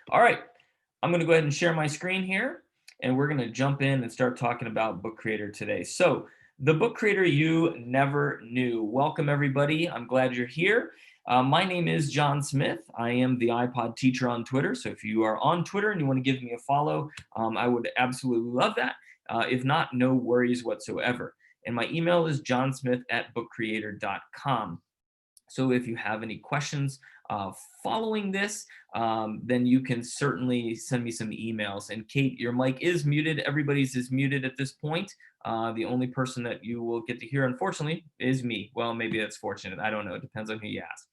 All right, I'm going to go ahead and share my screen here, and we're going to jump in and start talking about Book Creator today. So, the Book Creator you never knew. Welcome, everybody. I'm glad you're here. My name is Jon Smith. I am the iPod teacher on Twitter. So, if you are on Twitter and you want to give me a follow, I would absolutely love that. If not, no worries whatsoever. And my email is johnsmith@bookcreator.com. So if you have any questions following this, then you can certainly send me some emails. And Kate, your mic is muted. Everybody's is muted at this point. The only person that you will get to hear, unfortunately, is me. Well, maybe that's fortunate. I don't know. It depends on who you ask.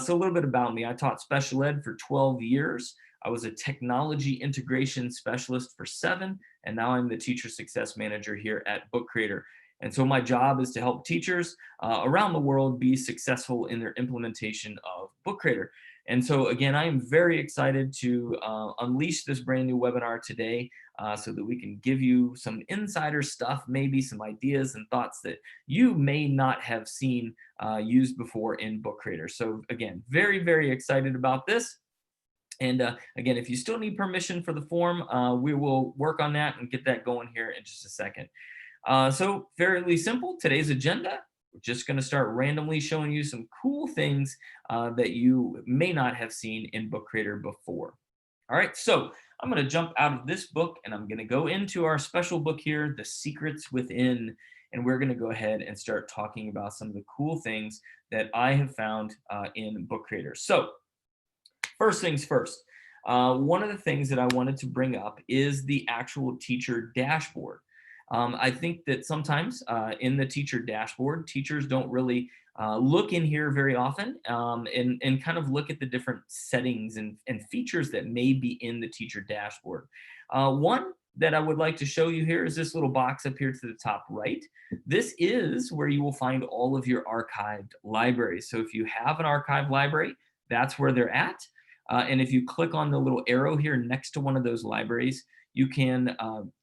So a little bit about me. I taught special ed for 12 years. I was a technology integration specialist for 7, and now I'm the teacher success manager here at Book Creator. And so my job is to help teachers around the world be successful in their implementation of Book Creator. And so again, I am very excited to unleash this brand new webinar today so that we can give you some insider stuff, maybe some ideas and thoughts that you may not have seen used before in Book Creator. So again, very, very excited about this. And again, if you still need permission for the form, we will work on that and get that going here in just a second. So fairly simple, today's agenda, we're just going to start randomly showing you some cool things that you may not have seen in Book Creator before. All right, so I'm going to jump out of this book and I'm going to go into our special book here, The Secrets Within, and we're going to go ahead and start talking about some of the cool things that I have found in Book Creator. So first things first, one of the things that I wanted to bring up is the actual teacher dashboard. I think that sometimes in the teacher dashboard, teachers don't really look in here very often and kind of look at the different settings and features that may be in the teacher dashboard. One that I would like to show you here is this little box up here to the top right. This is where you will find all of your archived libraries. So if you have an archived library, that's where they're at. And if you click on the little arrow here next to one of those libraries, you can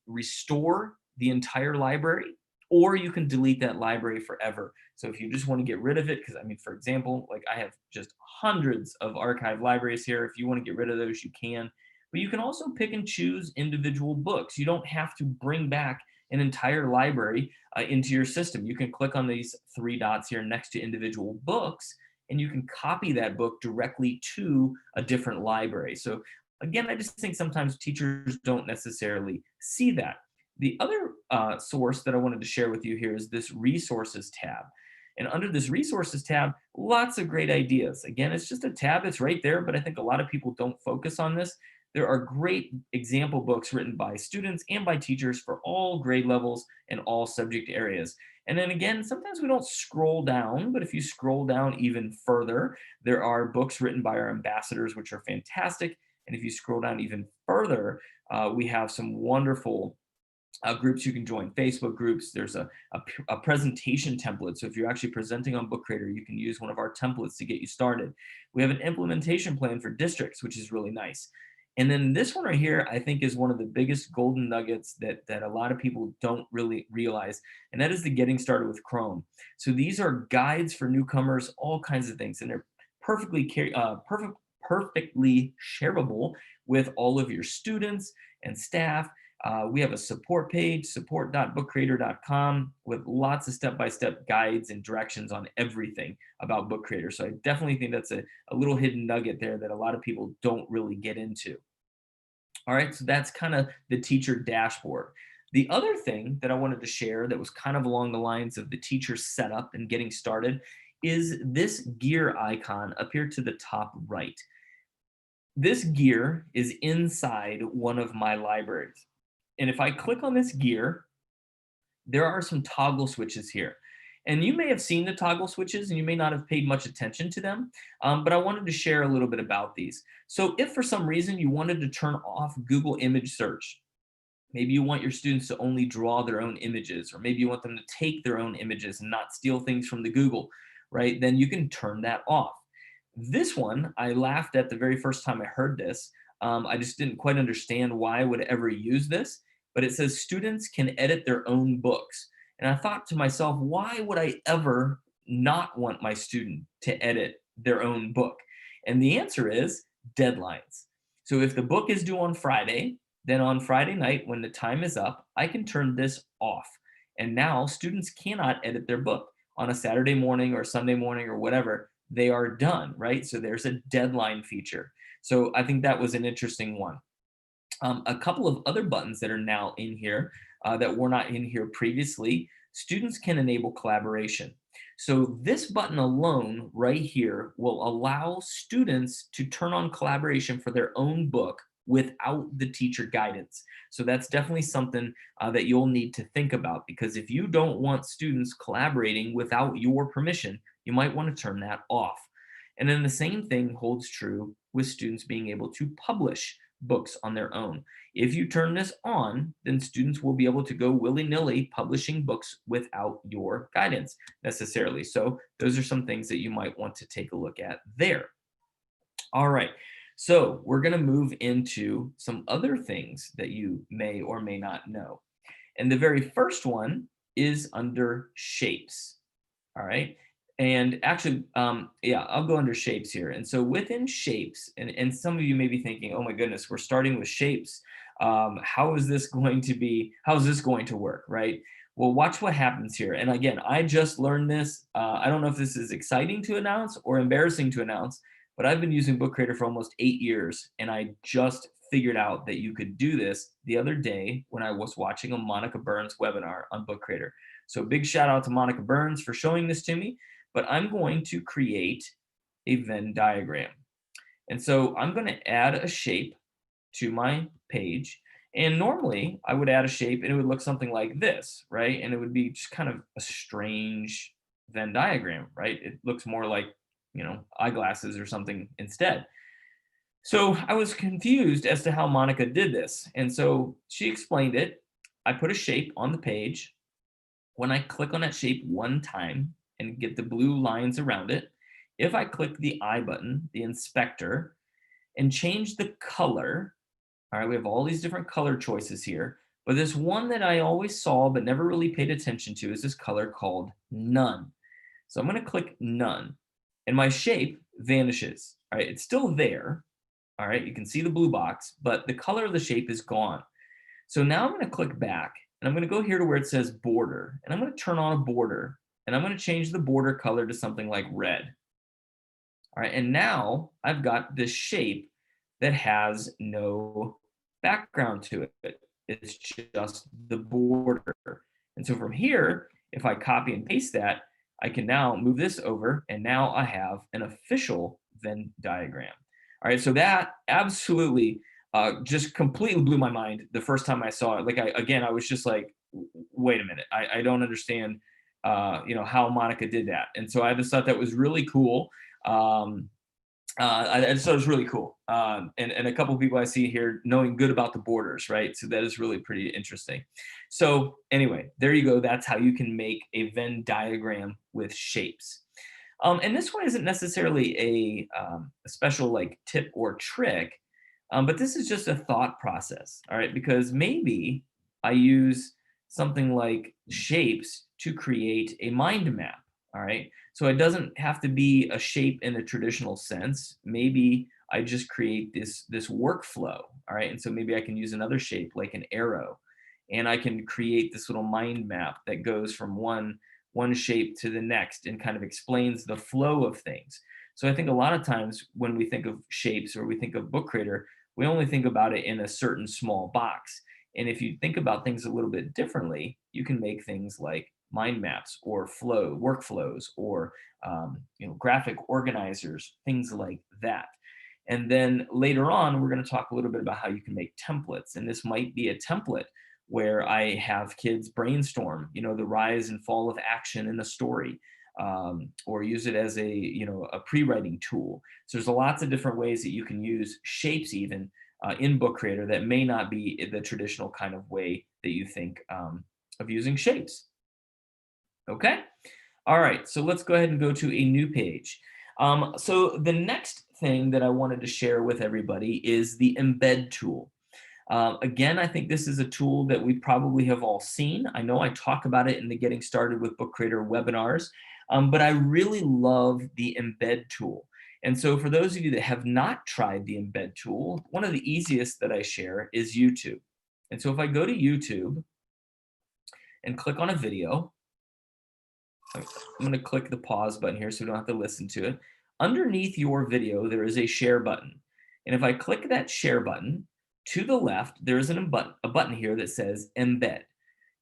restore the entire library, or you can delete that library forever. So if you just want to get rid of it, because I mean, for example, like I have just hundreds of archived libraries here. If you want to get rid of those, you can. But you can also pick and choose individual books. You don't have to bring back an entire library into your system. You can click on these 3 dots here next to individual books, and you can copy that book directly to a different library. So again, I just think sometimes teachers don't necessarily see that. The other source that I wanted to share with you here is this resources tab. And under this resources tab, lots of great ideas. Again, it's just a tab, it's right there, but I think a lot of people don't focus on this. There are great example books written by students and by teachers for all grade levels and all subject areas. And then again, sometimes we don't scroll down, but if you scroll down even further, there are books written by our ambassadors, which are fantastic. And if you scroll down even further, we have some wonderful groups you can join, Facebook groups. There's a presentation template. So if you're actually presenting on Book Creator, you can use one of our templates to get you started. We have an implementation plan for districts, which is really nice. And then this one right here, I think is one of the biggest golden nuggets that a lot of people don't really realize, and that is the getting started with Chrome. So these are guides for newcomers, all kinds of things, and they're perfectly shareable with all of your students and staff. We have a support page, support.bookcreator.com, with lots of step-by-step guides and directions on everything about Book Creator. So I definitely think that's a little hidden nugget there that a lot of people don't really get into. All right, so that's kind of the teacher dashboard. The other thing that I wanted to share that was kind of along the lines of the teacher setup and getting started is this gear icon up here to the top right. This gear is inside one of my libraries. And if I click on this gear, there are some toggle switches here. And you may have seen the toggle switches and you may not have paid much attention to them, but I wanted to share a little bit about these. So if for some reason you wanted to turn off Google image search, maybe you want your students to only draw their own images, or maybe you want them to take their own images and not steal things from the Google, right? Then you can turn that off. This one, I laughed at the very first time I heard this. I just didn't quite understand why I would ever use this, but it says students can edit their own books. And I thought to myself, why would I ever not want my student to edit their own book? And the answer is deadlines. So if the book is due on Friday, then on Friday night, when the time is up, I can turn this off. And now students cannot edit their book on a Saturday morning or Sunday morning or whatever. They are done, right? So there's a deadline feature. So I think that was an interesting one. A couple of other buttons that are now in here that were not in here previously. Students can enable collaboration. So this button alone right here will allow students to turn on collaboration for their own book without the teacher guidance. So that's definitely something that you'll need to think about, because if you don't want students collaborating without your permission, you might want to turn that off. And then the same thing holds true with students being able to publish books on their own. If you turn this on, then students will be able to go willy-nilly publishing books without your guidance necessarily. So those are some things that you might want to take a look at there. All right, so we're going to move into some other things that you may or may not know. And the very first one is under shapes. All right. And actually, yeah, I'll go under shapes here. And so within shapes, and some of you may be thinking, oh my goodness, we're starting with shapes. How is this going to work, right? Well, watch what happens here. And again, I just learned this. I don't know if this is exciting to announce or embarrassing to announce, but I've been using Book Creator for almost 8 years, and I just figured out that you could do this the other day when I was watching a Monica Burns webinar on Book Creator. So big shout out to Monica Burns for showing this to me, but I'm going to create a Venn diagram. And so I'm going to add a shape to my page. And normally I would add a shape and it would look something like this, right? And it would be just kind of a strange Venn diagram, right? It looks more like, eyeglasses or something instead. So I was confused as to how Monica did this. And so she explained it. I put a shape on the page. When I click on that shape one time and get the blue lines around it, if I click the I button, the inspector, and change the color, all right, we have all these different color choices here, but this one that I always saw but never really paid attention to is this color called none. So I'm going to click none, and my shape vanishes. All right, it's still there. All right, you can see the blue box, but the color of the shape is gone. So now I'm going to click back, and I'm going to go here to where it says border, and I'm going to turn on a border, and I'm going to change the border color to something like red. All right, and now I've got this shape that has no background to it. It's just the border. And so from here, if I copy and paste that, I can now move this over, and now I have an official Venn diagram. All right, so that absolutely just completely blew my mind the first time I saw it. Like, I was just like, wait a minute, I don't understand, how Monica did that. And so I just thought that was really cool. I just thought it was really cool. And a couple of people I see here knowing good about the borders, right? So that is really pretty interesting. So anyway, there you go. That's how you can make a Venn diagram with shapes. And this one isn't necessarily a special like tip or trick, but this is just a thought process, all right? Because maybe I use something like shapes to create a mind map, all right? So it doesn't have to be a shape in a traditional sense. Maybe I just create this workflow, all right? And so maybe I can use another shape like an arrow, and I can create this little mind map that goes from one shape to the next and kind of explains the flow of things. So I think a lot of times when we think of shapes or we think of Book Creator, we only think about it in a certain small box. And if you think about things a little bit differently, you can make things like mind maps or workflows or graphic organizers, things like that. And then later on, we're going to talk a little bit about how you can make templates. And this might be a template where I have kids brainstorm, the rise and fall of action in a story, or use it as a pre-writing tool. So there's lots of different ways that you can use shapes even in Book Creator that may not be the traditional kind of way that you think of using shapes. Okay. All right. So let's go ahead and go to a new page. So the next thing that I wanted to share with everybody is the Embed Tool. Again, I think this is a tool that we probably have all seen. I know I talk about it in the Getting Started with Book Creator webinars, but I really love the Embed Tool. And so for those of you that have not tried the Embed tool, one of the easiest that I share is YouTube. And so if I go to YouTube and click on a video, I'm going to click the pause button here so we don't have to listen to it. Underneath your video, there is a share button. And if I click that share button, to the left, there is a button here that says Embed.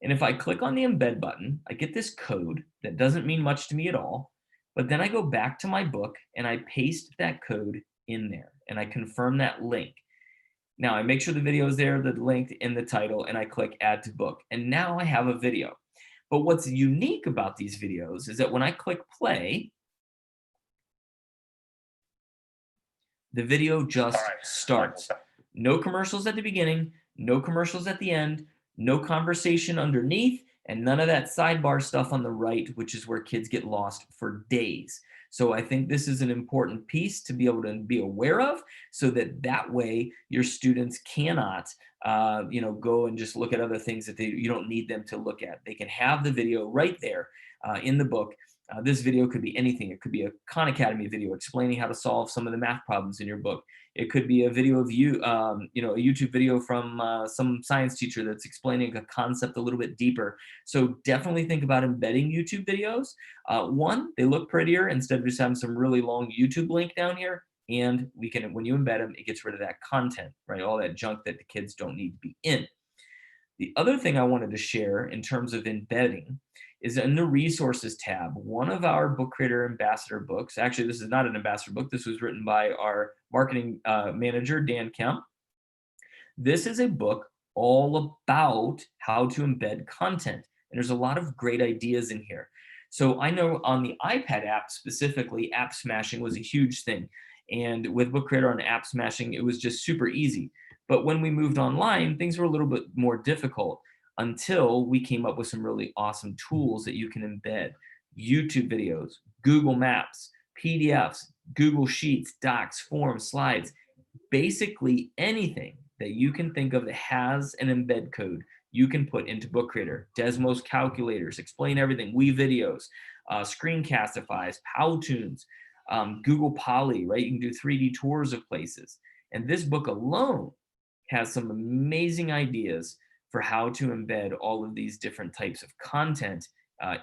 And if I click on the Embed button, I get this code that doesn't mean much to me at all. But then I go back to my book and I paste that code in there and I confirm that link. Now I make sure the video is there, the link in the title, and I click add to book. And now I have a video. But what's unique about these videos is that when I click play, the video just starts. No commercials at the beginning, no commercials at the end, no conversation underneath, and none of that sidebar stuff on the right, which is where kids get lost for days. So I think this is an important piece to be able to be aware of, so that way your students cannot go and just look at other things that you don't need them to look at. They can have the video right there in the book. This video could be anything. It could be a Khan Academy video explaining how to solve some of the math problems in your book. It could be a video of you, a YouTube video from some science teacher that's explaining a concept a little bit deeper. So definitely think about embedding YouTube videos. One, they look prettier instead of just having some really long YouTube link down here. And when you embed them, it gets rid of that content, right? All that junk that the kids don't need to be in. The other thing I wanted to share in terms of embedding is in the resources tab. One of our book creator ambassador books, actually this is not an ambassador book, this was written by our marketing manager, Dan Kemp. This is a book all about how to embed content. And there's a lot of great ideas in here. So I know on the iPad app specifically, app smashing was a huge thing. And with Book Creator on app smashing, it was just super easy. But when we moved online, things were a little bit more difficult until we came up with some really awesome tools that you can embed. YouTube videos, Google Maps, PDFs, Google Sheets, Docs, Forms, Slides, basically anything that you can think of that has an embed code, you can put into Book Creator. Desmos calculators, explain everything, videos, Screencastify's, Powtoons, Google Poly, right? You can do 3D tours of places. And this book alone has some amazing ideas for how to embed all of these different types of content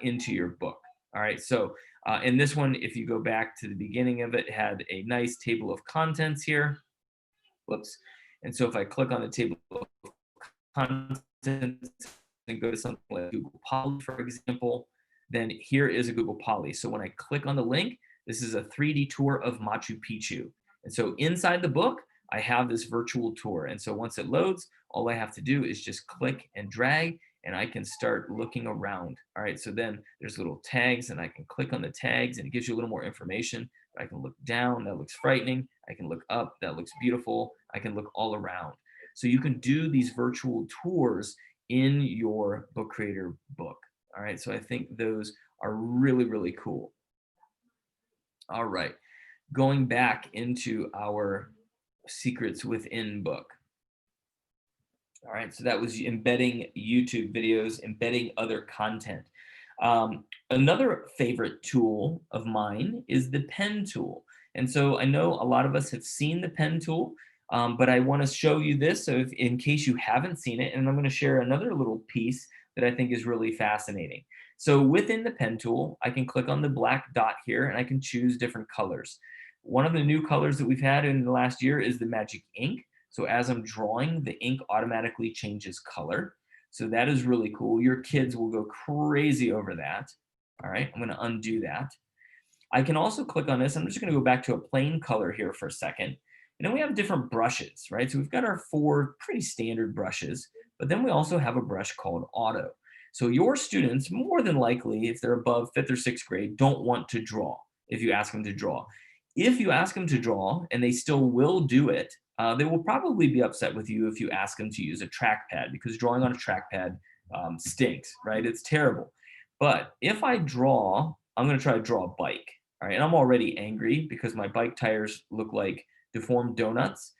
into your book. All right, so in this one, if you go back to the beginning of it, it had a nice table of contents here. Whoops. And so if I click on the table of contents and go to something like Google Poly, for example, then here is a Google Poly. So when I click on the link, this is a 3D tour of Machu Picchu. And so inside the book, I have this virtual tour. And so once it loads, all I have to do is just click and drag, and I can start looking around. All right, so then there's little tags, and I can click on the tags, and it gives you a little more information. I can look down, that looks frightening. I can look up, that looks beautiful. I can look all around. So you can do these virtual tours in your Book Creator book. All right, so I think those are really, really cool. All right, going back into our secrets within book. All right, so that was embedding YouTube videos, embedding other content. Another favorite tool of mine is the pen tool. And so I know a lot of us have seen the pen tool, but I want to show you this so in case you haven't seen it, and I'm going to share another little piece that I think is really fascinating. So within the pen tool, I can click on the black dot here and I can choose different colors. One of the new colors that we've had in the last year is the magic ink. So as I'm drawing, the ink automatically changes color. So that is really cool. Your kids will go crazy over that. All right, I'm going to undo that. I can also click on this. I'm just going to go back to a plain color here for a second. And then we have different brushes, right? So we've got our 4 pretty standard brushes, but then we also have a brush called Auto. So your students, more than likely, if they're above 5th or 6th grade, don't want to draw if you ask them to draw. If you ask them to draw and they still will do it, they will probably be upset with you if you ask them to use a trackpad, because drawing on a trackpad stinks, right? It's terrible. But if I draw, I'm going to try to draw a bike, all right? And I'm already angry because my bike tires look like deformed donuts.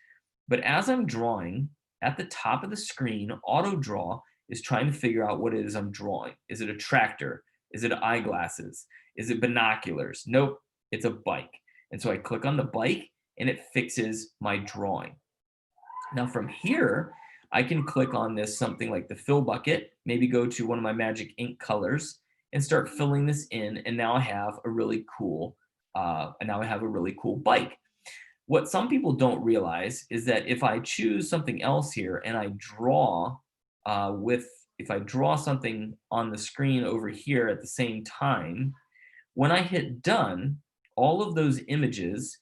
But as I'm drawing, at the top of the screen, Auto Draw is trying to figure out what it is I'm drawing. Is it a tractor? Is it eyeglasses? Is it binoculars? Nope, it's a bike. And so I click on the bike and it fixes my drawing. Now from here, I can click on this something like the fill bucket, maybe go to one of my magic ink colors and start filling this in. And now I have a really cool, bike. What some people don't realize is that if I choose something else here and I draw if I draw something on the screen over here at the same time, when I hit done, all of those images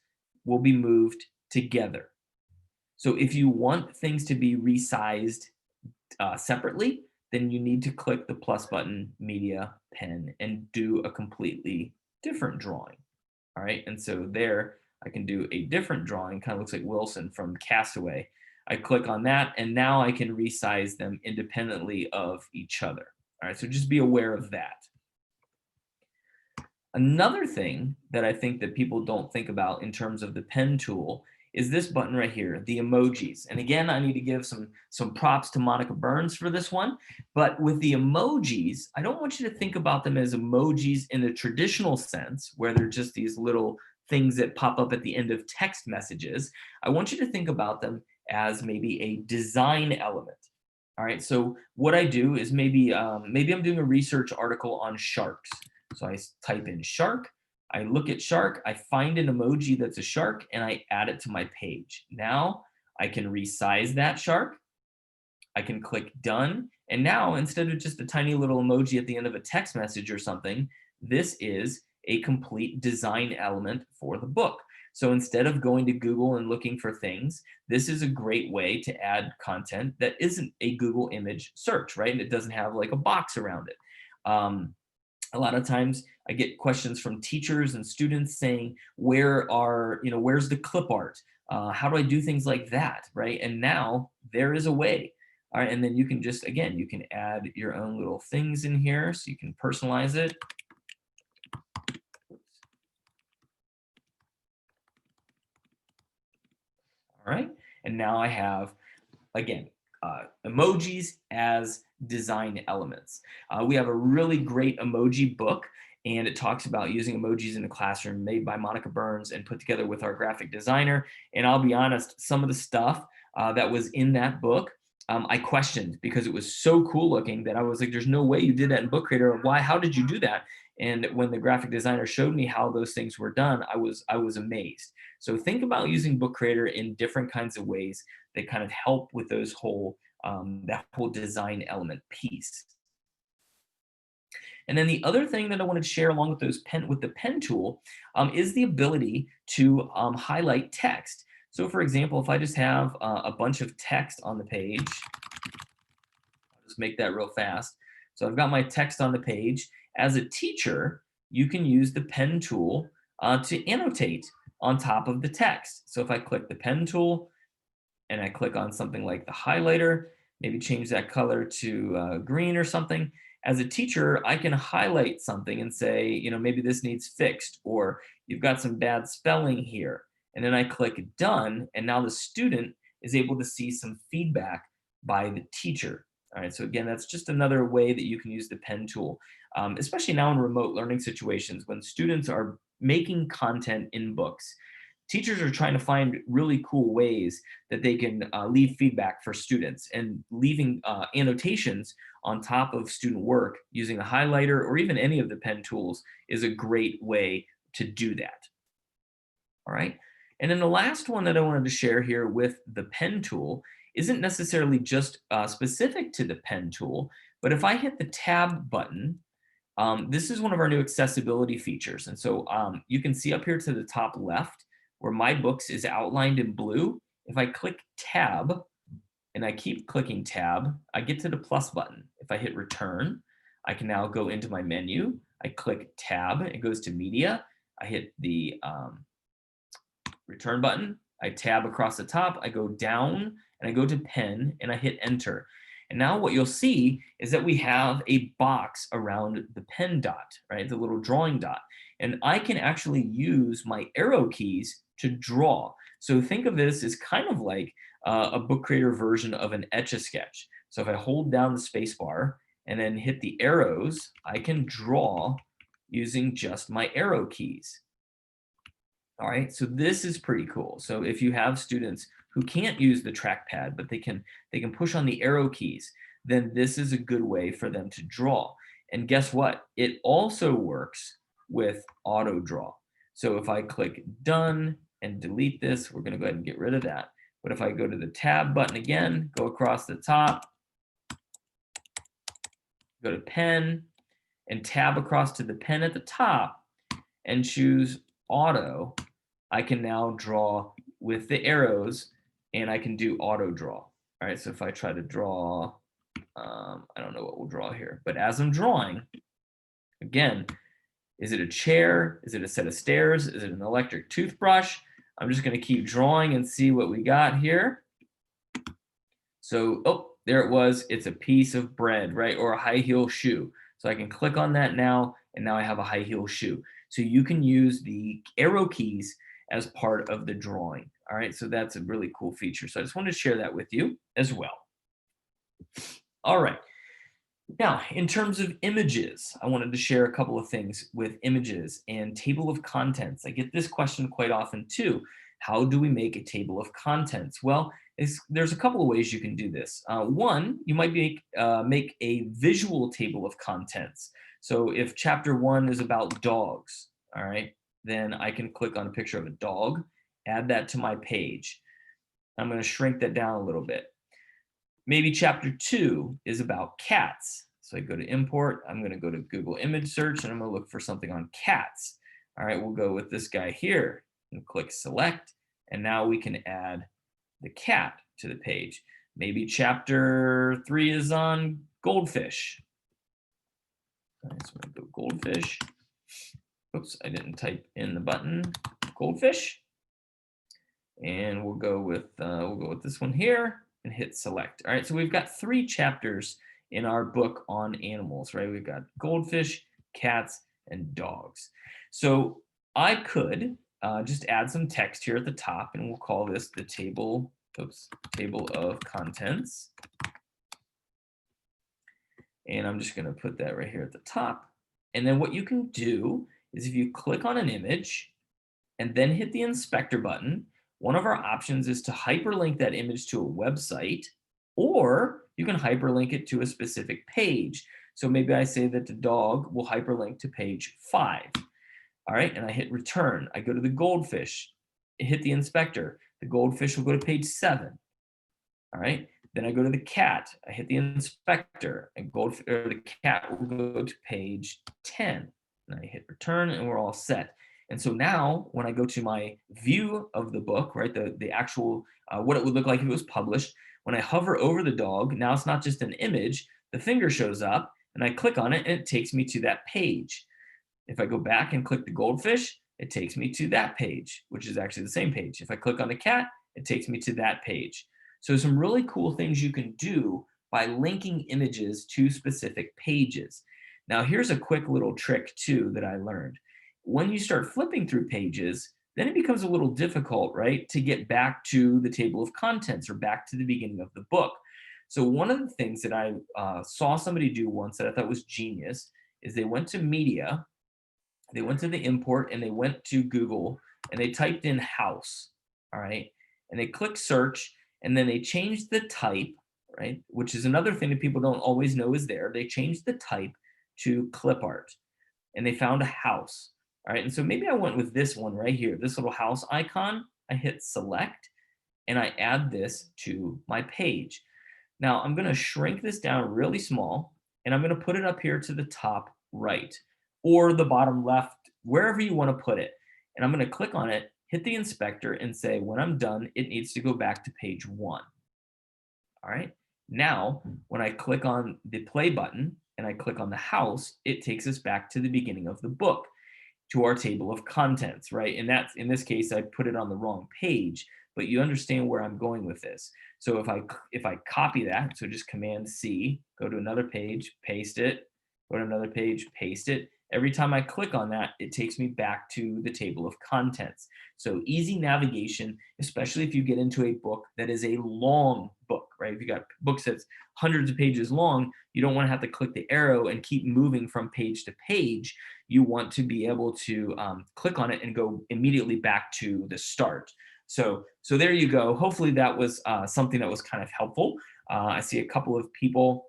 will be moved together. So if you want things to be resized separately, then you need to click the plus button, media, pen, and do a completely different drawing. All right, and so there I can do a different drawing, kind of looks like Wilson from Castaway. I click on that, and now I can resize them independently of each other. All right, so just be aware of that. Another thing that I think that people don't think about in terms of the pen tool is this button right here, the emojis. And again, I need to give some props to Monica Burns for this one. But with the emojis, I don't want you to think about them as emojis in the traditional sense, where they're just these little things that pop up at the end of text messages. I want you to think about them as maybe a design element. All right, so what I do is maybe I'm doing a research article on sharks. So I type in shark, I look at shark, I find an emoji that's a shark, and I add it to my page. Now I can resize that shark. I can click done. And now instead of just a tiny little emoji at the end of a text message or something, this is a complete design element for the book. So instead of going to Google and looking for things, this is a great way to add content that isn't a Google image search, right? And it doesn't have like a box around it. A lot of times I get questions from teachers and students saying, where's the clip art? How do I do things like that, right? And now there is a way. All right, and then you can just, again, you can add your own little things in here so you can personalize it. All right, and now I have, again, emojis as design elements. We have a really great emoji book, and it talks about using emojis in the classroom, made by Monica Burns and put together with our graphic designer. And I'll be honest, some of the stuff that was in that book, I questioned because it was so cool looking that I was like, there's no way you did that in Book Creator. Why? How did you do that? And when the graphic designer showed me how those things were done, I was amazed. So think about using Book Creator in different kinds of ways that kind of help with those that whole design element piece. And then the other thing that I wanted to share along with the pen tool is the ability to highlight text. So for example, if I just have a bunch of text on the page, I'll just make that real fast. So I've got my text on the page. As a teacher, you can use the pen tool to annotate on top of the text. So if I click the pen tool and I click on something like the highlighter, maybe change that color to green or something, as a teacher, I can highlight something and say, maybe this needs fixed, or you've got some bad spelling here. And then I click done, and now the student is able to see some feedback by the teacher. All right, so again, that's just another way that you can use the pen tool, especially now in remote learning situations when students are making content in books. Teachers are trying to find really cool ways that they can leave feedback for students, and leaving annotations on top of student work using a highlighter or even any of the pen tools is a great way to do that. All right. And then the last one that I wanted to share here with the pen tool isn't necessarily just specific to the pen tool, but if I hit the tab button, this is one of our new accessibility features. And so you can see up here to the top left where My Books is outlined in blue. If I click tab and I keep clicking tab, I get to the plus button. If I hit return, I can now go into my menu. I click tab, it goes to media. I hit the return button. I tab across the top, I go down and I go to pen and I hit enter. And now what you'll see is that we have a box around the pen dot, right? The little drawing dot. And I can actually use my arrow keys to draw. So think of this as kind of like a Book Creator version of an Etch-a-Sketch. So if I hold down the space bar and then hit the arrows, I can draw using just my arrow keys. All right, so this is pretty cool. So if you have students who can't use the trackpad, but they can push on the arrow keys, then this is a good way for them to draw. And guess what? It also works with auto draw. So if I click done and delete this, we're going to go ahead and get rid of that. But if I go to the tab button again, go across the top, go to pen, and tab across to the pen at the top and choose auto, I can now draw with the arrows and I can do auto draw. All right, so if I try to draw, I don't know what we'll draw here, but as I'm drawing, again, is it a chair? Is it a set of stairs? Is it an electric toothbrush? I'm just gonna keep drawing and see what we got here. So, oh, there it was. It's a piece of bread, right? Or a high heel shoe. So I can click on that now, and now I have a high heel shoe. So you can use the arrow keys as part of the drawing. All right, so that's a really cool feature. So I just wanted to share that with you as well. All right. Now, in terms of images, I wanted to share a couple of things with images and table of contents. I get this question quite often too. How do we make a table of contents? Well, there's a couple of ways you can do this. One, you might make a visual table of contents. So if chapter 1 is about dogs, all right, then I can click on a picture of a dog, add that to my page. I'm going to shrink that down a little bit. Maybe chapter 2 is about cats. So I go to import, I'm going to go to Google image search, and I'm going to look for something on cats. All right, we'll go with this guy here and click select. And now we can add the cat to the page. Maybe chapter 3 is on goldfish. All right, so I'm going to go goldfish. Oops, I didn't type in the button goldfish. And we'll go with this one here and hit select. All right, so we've got 3 chapters in our book on animals, right? We've got goldfish, cats, and dogs. So I could just add some text here at the top, and we'll call this the table of contents. And I'm just going to put that right here at the top. And then what you can do is if you click on an image and then hit the inspector button, one of our options is to hyperlink that image to a website, or you can hyperlink it to a specific page. So maybe I say that the dog will hyperlink to page 5. All right, and I hit return. I go to the goldfish, hit the inspector. The goldfish will go to page 7. All right, then I go to the cat. I hit the inspector, and the cat will go to page 10. And I hit return, and we're all set. And so now when I go to my view of the book, right, the actual, what it would look like if it was published, when I hover over the dog, now it's not just an image, the finger shows up and I click on it and it takes me to that page. If I go back and click the goldfish, it takes me to that page, which is actually the same page. If I click on the cat, it takes me to that page. So some really cool things you can do by linking images to specific pages. Now here's a quick little trick too that I learned. When you start flipping through pages, then it becomes a little difficult, right, to get back to the table of contents or back to the beginning of the book. So one of the things that I saw somebody do once that I thought was genius is they went to media, they went to the import, and they went to Google, and they typed in house, all right, and they clicked search, and then they changed the type, right, which is another thing that people don't always know is there. They changed the type to clip art, and they found a house. All right, and so maybe I went with this one right here, this little house icon. I hit select, and I add this to my page. Now I'm going to shrink this down really small, and I'm going to put it up here to the top right or the bottom left, wherever you want to put it. And I'm going to click on it, hit the inspector, and say when I'm done, it needs to go back to page 1. All right, now when I click on the play button and I click on the house, it takes us back to the beginning of the book, to our table of contents, right? And that's, in this case, I put it on the wrong page, but you understand where I'm going with this. So if I copy that, so just Command C, go to another page, paste it, go to another page, paste it. Every time I click on that, it takes me back to the table of contents. So easy navigation, especially if you get into a book that is a long book, right? If you got books that's hundreds of pages long, you don't want to have to click the arrow and keep moving from page to page. You want to be able to click on it and go immediately back to the start. So there you go. Hopefully that was something that was kind of helpful. I see a couple of people.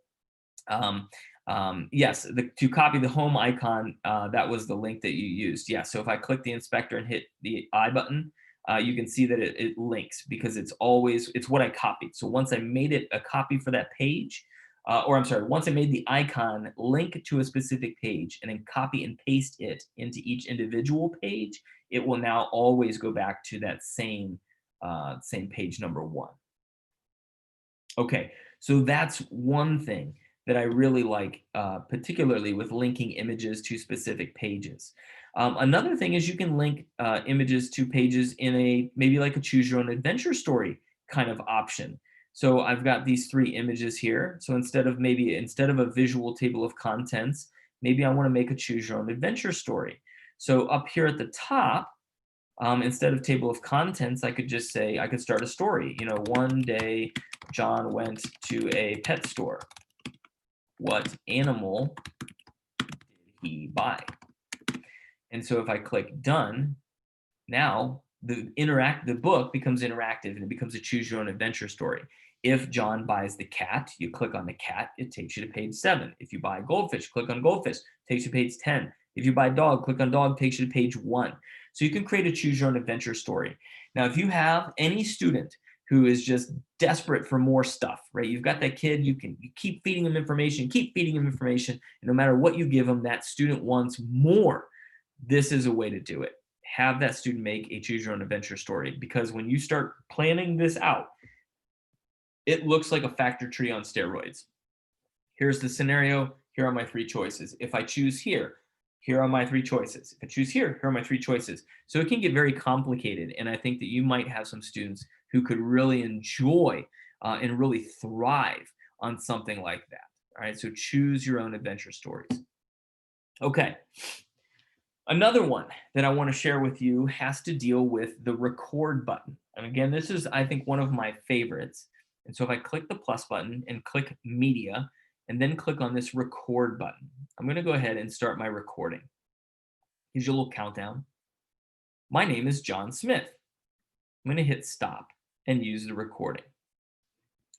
Yes, to copy the home icon, that was the link that you used. Yeah, so if I click the inspector and hit the I button, you can see that it links because it's what I copied. So once I made it a copy for that page, or I'm sorry, once I made the icon link to a specific page and then copy and paste it into each individual page, it will now always go back to that same page number 1. Okay, so that's one thing that I really like, particularly with linking images to specific pages. Another thing is you can link images to pages in maybe like a choose your own adventure story kind of option. So I've got these 3 images here. So instead of a visual table of contents, maybe I want to make a choose your own adventure story. So up here at the top, instead of table of contents, I could just say, I could start a story. One day John went to a pet store. What animal did he buy? And so if I click done, now the book becomes interactive and it becomes a choose your own adventure story. If John buys the cat, you click on the cat, it takes you to page 7. If you buy goldfish, click on goldfish, takes you to page 10. If you buy dog, click on dog, takes you to page 1. So you can create a choose your own adventure story. Now, if you have any student who is just desperate for more stuff, right? You've got that kid, you keep feeding them information, and no matter what you give them, that student wants more. This is a way to do it. Have that student make a choose your own adventure story, because when you start planning this out, it looks like a factor tree on steroids. Here's the scenario. Here are my 3 choices. If I choose here are my 3 choices. If I choose here are my 3 choices. So it can get very complicated. And I think that you might have some students who could really enjoy and really thrive on something like that. All right. So choose your own adventure stories. Okay. Another one that I want to share with you has to deal with the record button. And again, this is, I think, one of my favorites. And so if I click the plus button and click media, and then click on this record button, I'm going to go ahead and start my recording. Here's your little countdown. My name is Jon Smith. I'm going to hit stop and use the recording.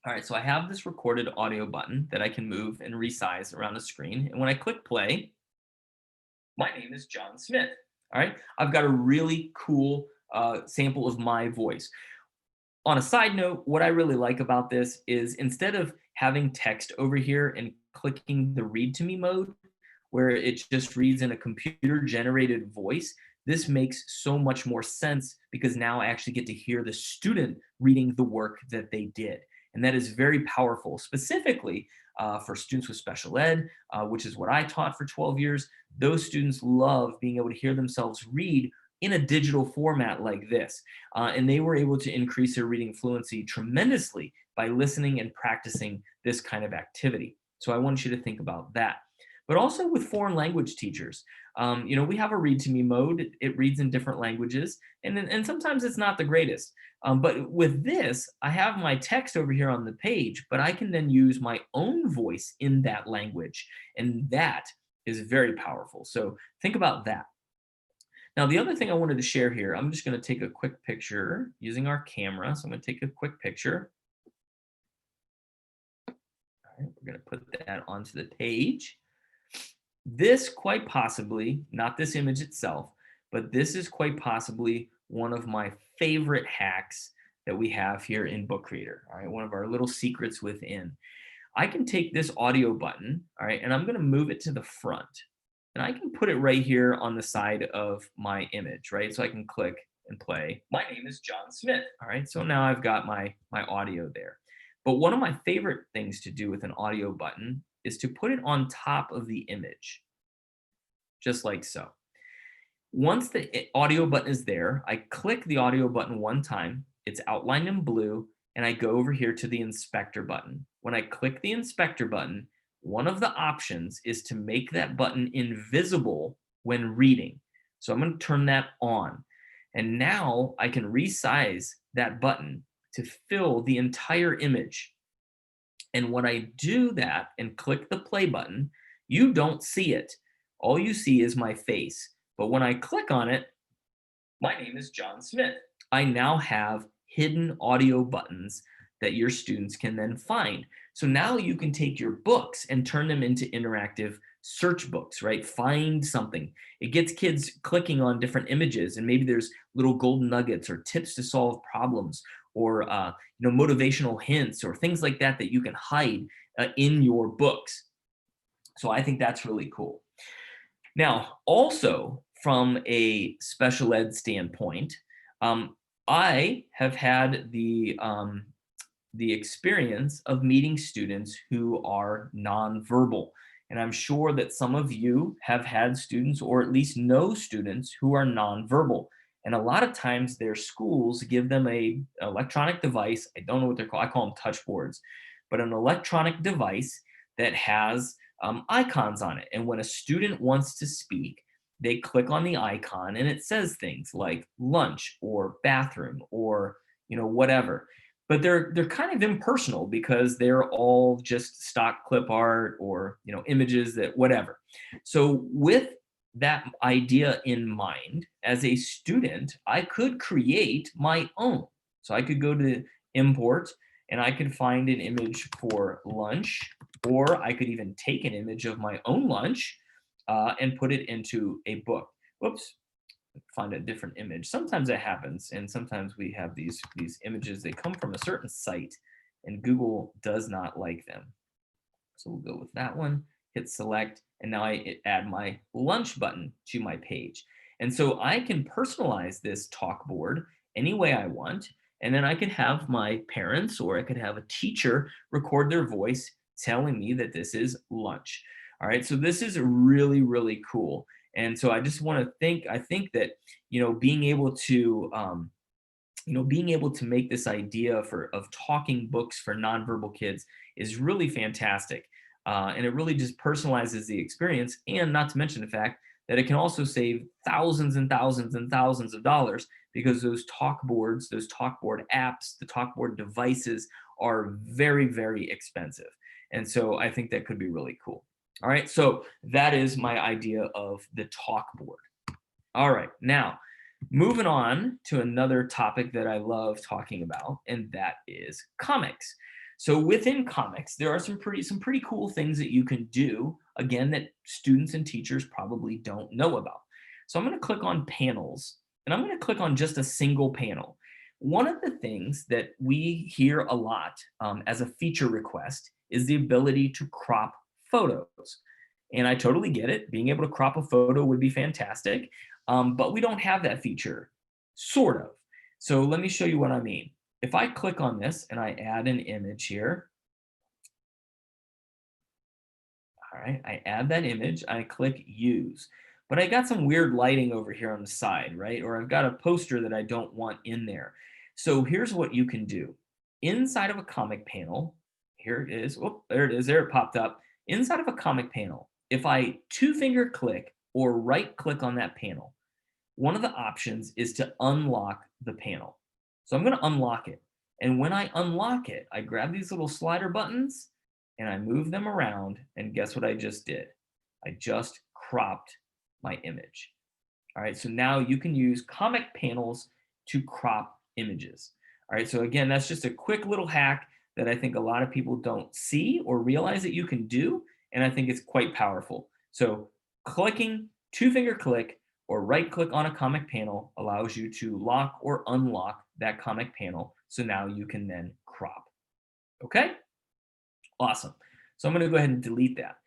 All right, so I have this recorded audio button that I can move and resize around the screen. And when I click play, my name is Jon Smith. All right, I've got a really cool sample of my voice. On a side note, what I really like about this is instead of having text over here and clicking the read to me mode, where it just reads in a computer generated voice, this makes so much more sense because now I actually get to hear the student reading the work that they did. And that is very powerful, specifically for students with special ed, which is what I taught for 12 years. Those students love being able to hear themselves read in a digital format like this. And they were able to increase their reading fluency tremendously by listening and practicing this kind of activity. So I want you to think about that. But also with foreign language teachers, we have a read to me mode. It reads in different languages, and sometimes it's not the greatest. But with this, I have my text over here on the page, but I can then use my own voice in that language. And that is very powerful. So think about that. Now, the other thing I wanted to share here, I'm just going to take a quick picture using our camera. So I'm going to take a quick picture. All right, we're going to put that onto the page. This quite possibly, not this image itself, but this is quite possibly one of my favorite hacks that we have here in Book Creator. All right, one of our little secrets within. I can take this audio button, all right, and I'm going to move it to the front. And I can put it right here on the side of my image, right? So I can click and play. My name is Jon Smith. All right, so now I've got my audio there. But one of my favorite things to do with an audio button is to put it on top of the image, just like so. Once the audio button is there, I click the audio button one time, it's outlined in blue, and I go over here to the inspector button. When I click the inspector button, one of the options is to make that button invisible when reading. So I'm going to turn that on. And now I can resize that button to fill the entire image. And when I do that and click the play button, you don't see it. All you see is my face. But when I click on it, my name is Jon Smith. I now have hidden audio buttons that your students can then find. So now you can take your books and turn them into interactive search books, right? Find something. It gets kids clicking on different images, and maybe there's little golden nuggets or tips to solve problems, or motivational hints or things like that that you can hide in your books. So I think that's really cool. Now, also from a special ed standpoint, I have had the experience of meeting students who are nonverbal. And I'm sure that some of you have had students, or at least know students, who are nonverbal. And a lot of times their schools give them a electronic device. I don't know what they're called. I call them touch boards, but an electronic device that has icons on it. And when a student wants to speak, they click on the icon and it says things like lunch or bathroom or whatever. But they're kind of impersonal because they're all just stock clip art or images that whatever. So with that idea in mind, as a student, I could create my own. So I could go to import and I could find an image for lunch, or I could even take an image of my own lunch and put it into a book. Whoops, find a different image. Sometimes that happens, and sometimes we have these images. They come from a certain site, and Google does not like them. So we'll go with that one, hit select, and now I add my lunch button to my page. And so I can personalize this talk board any way I want, and then I can have my parents or I could have a teacher record their voice telling me that this is lunch. All right, so this is really, really cool. And so I just want to I think that, being able to, being able to make this idea of talking books for nonverbal kids is really fantastic. And it really just personalizes the experience, and not to mention the fact that it can also save thousands and thousands and thousands of dollars, because those talk boards, those talkboard apps, the talkboard devices are very, very expensive. And so I think that could be really cool. All right, so that is my idea of the talkboard. All right, now moving on to another topic that I love talking about, and that is comics. So within comics, there are some pretty cool things that you can do, again, that students and teachers probably don't know about. So I'm going to click on panels, and I'm going to click on just a single panel. One of the things that we hear a lot as a feature request is the ability to crop photos. And I totally get it. Being able to crop a photo would be fantastic, but we don't have that feature, sort of. So let me show you what I mean. If I click on this and I add an image here, all right, I add that image, I click use. But I got some weird lighting over here on the side, right? Or I've got a poster that I don't want in there. So here's what you can do. Inside of a comic panel, here it is. Oh, there it is. There it popped up. Inside of a comic panel, if I two-finger click or right-click on that panel, one of the options is to unlock the panel. So I'm going to unlock it. And when I unlock it, I grab these little slider buttons and I move them around. And guess what I just did? I just cropped my image. All right, so now you can use comic panels to crop images. All right, so again, that's just a quick little hack that I think a lot of people don't see or realize that you can do. And I think it's quite powerful. So clicking, two-finger click, or right-click on a comic panel allows you to lock or unlock that comic panel. So now you can then crop. Okay? Awesome. So I'm going to go ahead and delete that.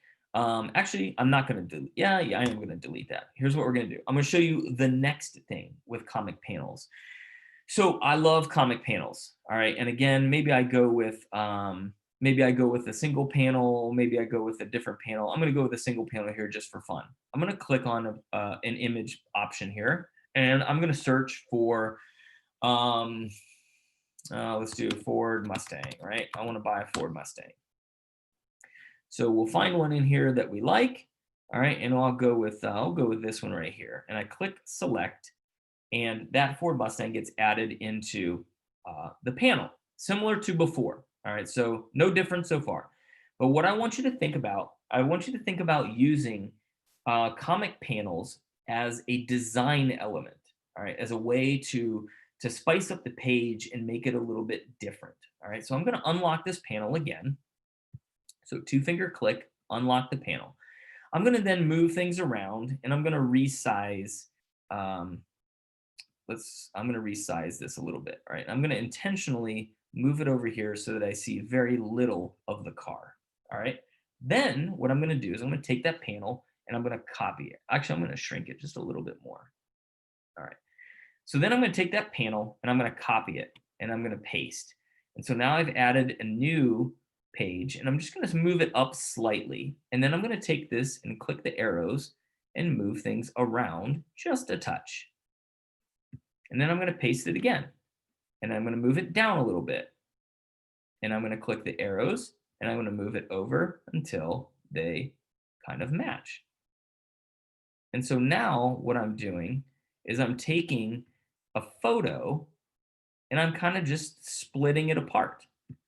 Actually, I'm not going to delete. Yeah, I am going to delete that. Here's what we're going to do. I'm going to show you the next thing with comic panels. So I love comic panels. All right. And again, maybe I go with a single panel. Maybe I go with a different panel. I'm going to go with a single panel here just for fun. I'm going to click on an image option here, and I'm going to search for, let's do Ford Mustang, right? I want to buy a Ford Mustang. So we'll find one in here that we like. All right. And I'll go with this one right here. And I click select, and that Ford Mustang gets added into the panel, similar to before. All right, so no difference so far. But what I want you to think about, I want you to think about using comic panels as a design element, all right, as a way to spice up the page and make it a little bit different. All right, so I'm going to unlock this panel again. So two-finger click, unlock the panel. I'm going to then move things around, and I'm going to resize. Um, I'm going to resize this a little bit. All right, I'm going to intentionally move it over here so that I see very little of the car. All right. Then what I'm going to do is I'm going to take that panel and I'm going to copy it. Actually, I'm going to shrink it just a little bit more. All right. So then I'm going to take that panel and I'm going to copy it and I'm going to paste. And so now I've added a new page and I'm just going to move it up slightly. And then I'm going to take this and click the arrows and move things around just a touch. And then I'm going to paste it again. And I'm going to move it down a little bit. And I'm going to click the arrows and I'm going to move it over until they kind of match. And so now what I'm doing is I'm taking a photo and I'm kind of just splitting it apart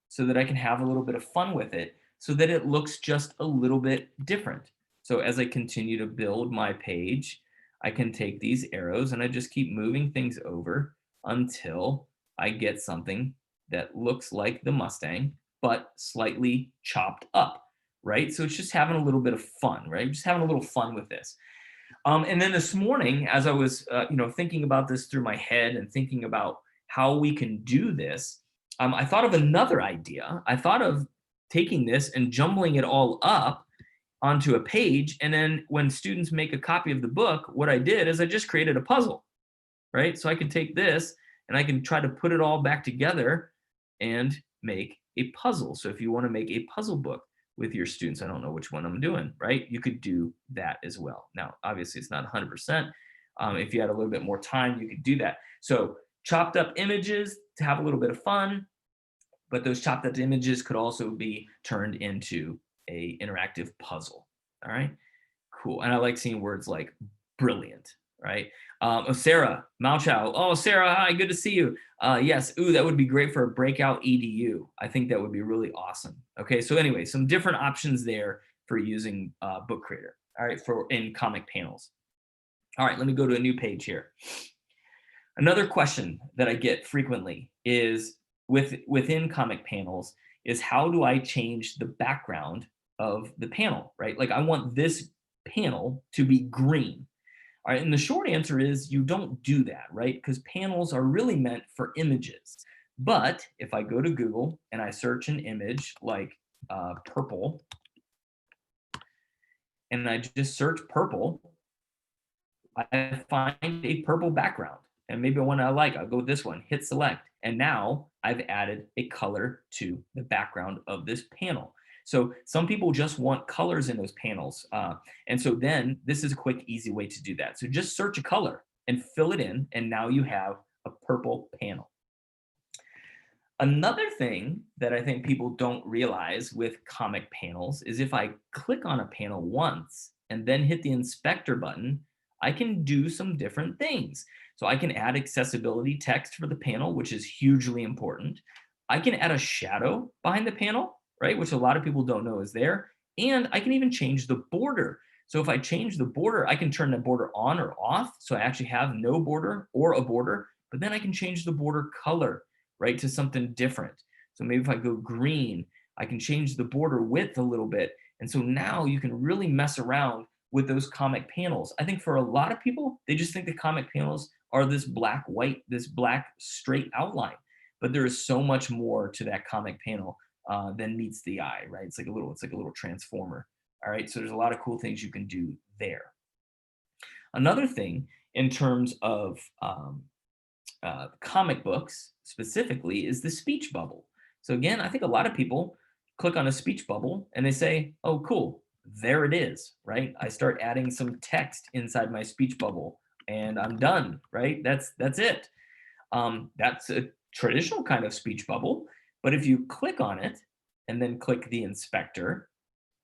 so that I can have a little bit of fun with it so that it looks just a little bit different. So as I continue to build my page, I can take these arrows and I just keep moving things over until I get something that looks like the Mustang, but slightly chopped up, right? So it's just having a little bit of fun, right? Just having a little fun with this. And then this morning, as I was, thinking about this through my head and thinking about how we can do this, I thought of another idea. I thought of taking this and jumbling it all up onto a page. And then when students make a copy of the book, what I did is I just created a puzzle, right? So I can take this and I can try to put it all back together and make a puzzle. So if you want to make a puzzle book with your students, I don't know which one I'm doing, right? You could do that as well. Now, obviously, it's not 100%. If you had a little bit more time, you could do that. So chopped up images to have a little bit of fun, but those chopped up images could also be turned into a interactive puzzle. All right, cool. And I like seeing words like brilliant, right? Sarah Malchow. Oh, Sarah, hi, good to see you. Yes, ooh, that would be great for a breakout EDU. I think that would be really awesome. Okay, so anyway, some different options there for using Book Creator. All right, for in comic panels. All right, let me go to a new page here. Another question that I get frequently is within comic panels is how do I change the background of the panel, right? Like I want this panel to be green. All right, and the short answer is you don't do that, right? Because panels are really meant for images. But if I go to Google and I search an image like purple, and I just search purple, I find a purple background. And maybe one I like, I'll go with this one, hit select. And now I've added a color to the background of this panel. So some people just want colors in those panels. And so then this is a quick, easy way to do that. So just search a color and fill it in. And now you have a purple panel. Another thing that I think people don't realize with comic panels is if I click on a panel once and then hit the inspector button, I can do some different things. So I can add accessibility text for the panel, which is hugely important. I can add a shadow behind the panel, right? Which a lot of people don't know is there. And I can even change the border. So if I change the border, I can turn the border on or off. So I actually have no border or a border, but then I can change the border color, right, to something different. So maybe if I go green, I can change the border width a little bit. And so now you can really mess around with those comic panels. I think for a lot of people, they just think the comic panels are this black, white, this black straight outline. But there is so much more to that comic panel than meets the eye, right? It's like a little transformer. All right, so there's a lot of cool things you can do there. Another thing in terms of comic books specifically is the speech bubble. So again, I think a lot of people click on a speech bubble and they say, oh, cool, there it is, right? I start adding some text inside my speech bubble and I'm done, right? That's it. That's a traditional kind of speech bubble. But if you click on it and then click the inspector,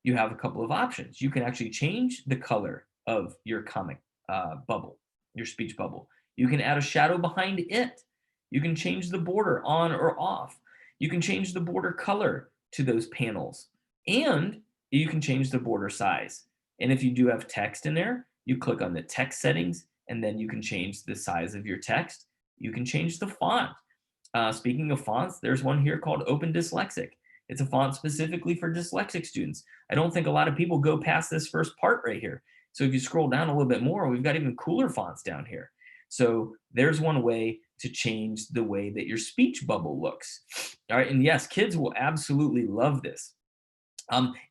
you have a couple of options. You can actually change the color of your comic bubble, your speech bubble. You can add a shadow behind it. You can change the border on or off. You can change the border color to those panels, and you can change the border size. And if you do have text in there, you click on the text settings, and then you can change the size of your text. You can change the font. Speaking of fonts, there's one here called Open Dyslexic. It's a font specifically for dyslexic students. I don't think a lot of people go past this first part right here. So if you scroll down a little bit more, we've got even cooler fonts down here. So there's one way to change the way that your speech bubble looks. All right, and yes, kids will absolutely love this.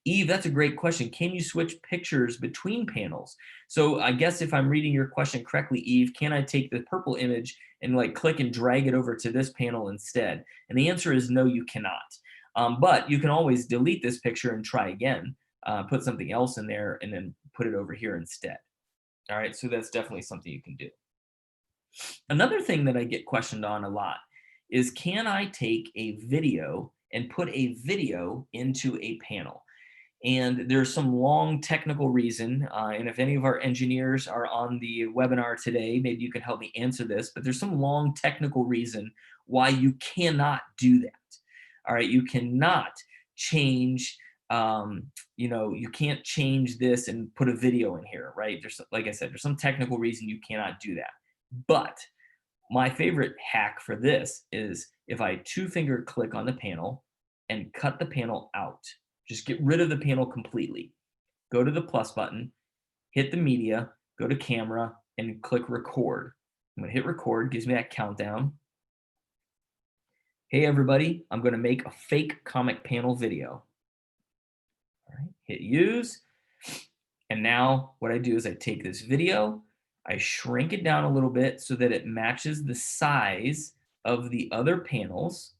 Eve, that's a great question. Can you switch pictures between panels? So I guess if I'm reading your question correctly, Eve, can I take the purple image and like click and drag it over to this panel instead? And the answer is no, you cannot. But you can always delete this picture and try again, put something else in there and then put it over here instead. All right, so that's definitely something you can do. Another thing that I get questioned on a lot is, can I take a video and put a video into a panel? And there's some long technical reason. And if any of our engineers are on the webinar today, maybe you can help me answer this, but there's some long technical reason why you cannot do that. All right, you cannot change, you can't change this and put a video in here, right? There's, like I said, there's some technical reason you cannot do that. But my favorite hack for this is if I two-finger click on the panel and cut the panel out. Just get rid of the panel completely. Go to the plus button, hit the media, go to camera, and click record. I'm gonna hit record, gives me that countdown. Hey everybody, I'm gonna make a fake comic panel video. All right, hit use. And now what I do is I take this video, I shrink it down a little bit so that it matches the size of the other panels.